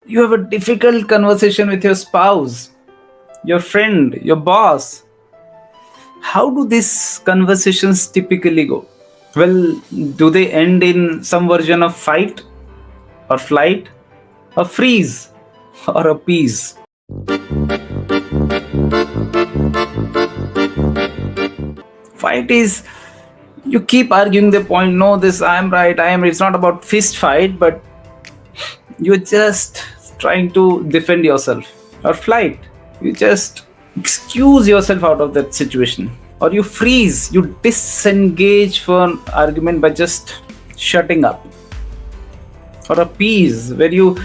You have a difficult conversation with your spouse, your friend, your boss. How do these conversations typically go? Well, do they end in some version of fight or flight, a freeze or a peace? Fight is you keep arguing the point, no, this I am right, I am. It's not about fist fight, but you're just trying to defend yourself. Or flight, you just excuse yourself out of that situation. Or you freeze, you disengage from argument by just shutting up. Or a peace, where you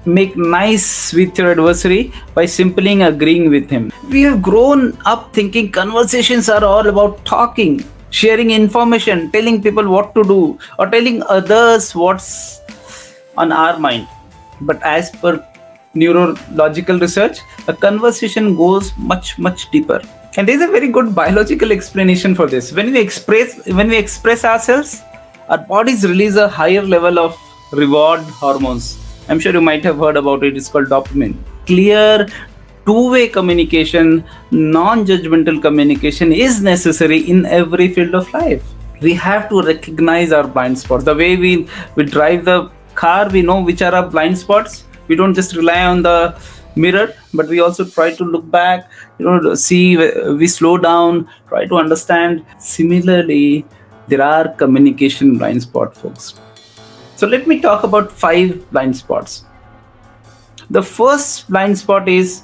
make nice with your adversary by simply agreeing with him. We have grown up thinking conversations are all about talking, sharing information, telling people what to do, or telling others what's on our mind. But as per neurological research, a conversation goes much, much deeper. And there's a very good biological explanation for this. When we express ourselves, our bodies release a higher level of reward hormones. I'm sure you might have heard about it. It's called dopamine. Clear two-way communication, non-judgmental communication is necessary in every field of life. We have to recognize our blind spots. The way we drive the car, we know which are our blind spots. We don't just rely on the mirror, but we also try to look back, see, we slow down, try to understand. Similarly, there are communication blind spot, folks. So let me talk about 5 blind spots. The first blind spot is,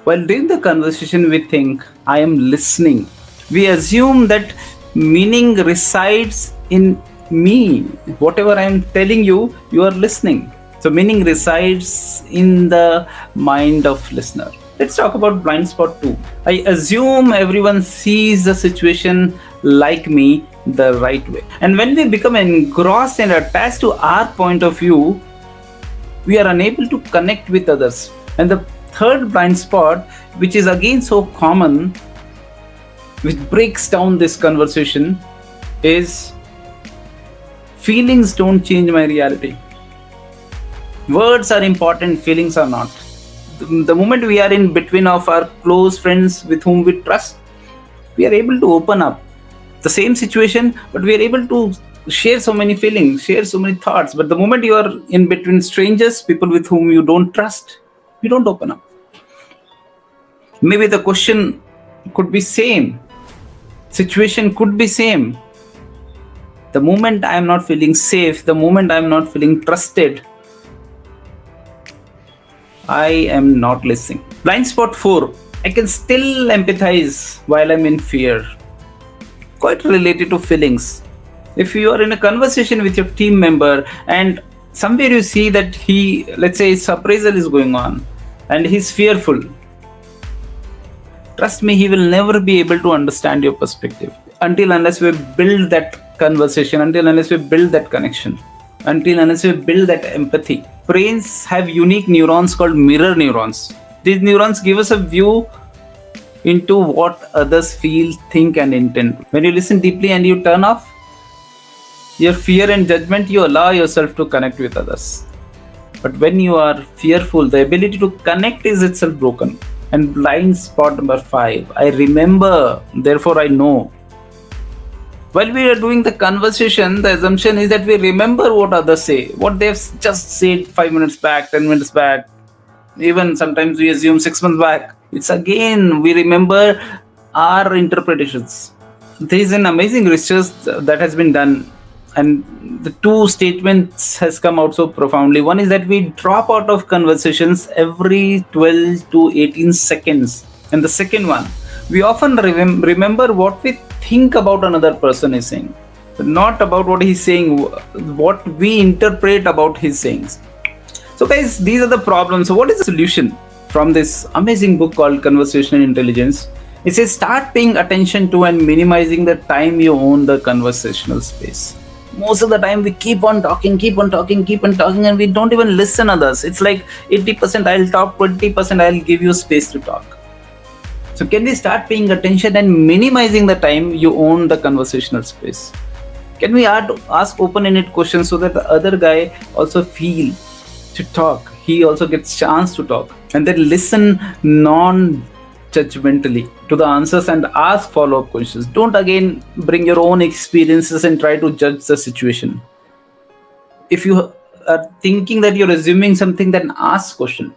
while during the conversation, we think, I am listening. We assume that meaning resides in me. Whatever I am telling you, you are listening. So meaning resides in the mind of listener. Let's talk about blind spot 2. I assume everyone sees the situation like me the right way. And when we become engrossed and attached to our point of view, we are unable to connect with others. And the third blind spot, which is again so common, which breaks down this conversation, is feelings don't change my reality. Words are important, feelings are not. The moment we are in between of our close friends with whom we trust, we are able to open up. The same situation, but we are able to share so many feelings, share so many thoughts. But the moment you are in between strangers, people with whom you don't trust, you don't open up. Maybe the question could be same, situation could be same. The moment I am not feeling safe, the moment I am not feeling trusted, I am not listening. Blind spot 4. I can still empathize while I'm in fear. Quite related to feelings. If you are in a conversation with your team member and somewhere you see that let's say his appraisal is going on and he's fearful, trust me, he will never be able to understand your perspective until unless we build that conversation, until unless we build that connection, until unless we build that empathy. Brains have unique neurons called mirror neurons. These neurons give us a view into what others feel, think, and intend. When you listen deeply and you turn off your fear and judgment, you allow yourself to connect with others. But when you are fearful, the ability to connect is itself broken. And blind spot number 5. I remember, therefore I know. While we are doing the conversation, the assumption is that we remember what others say, what they've just said 5 minutes back, 10 minutes back, even sometimes we assume 6 months back. It's again, we remember our interpretations. There is an amazing research that has been done, and the 2 statements has come out so profoundly. One is that we drop out of conversations every 12 to 18 seconds. And the second one, we often remember what we think about another person is saying, but not about what he's saying, what we interpret about his sayings. So guys, these are the problems. So what is the solution from this amazing book called Conversational Intelligence? It says start paying attention to and minimizing the time you own the conversational space. Most of the time we keep on talking, and we don't even listen others. It's like 80% I'll talk, 20% I'll give you space to talk. So can we start paying attention and minimizing the time you own the conversational space? Can we ask open-ended questions so that the other guy also feel to talk. He also gets chance to talk, and then listen non-judgmentally to the answers and ask follow-up questions. Don't again bring your own experiences and try to judge the situation. If you are thinking that you're assuming something, then ask question.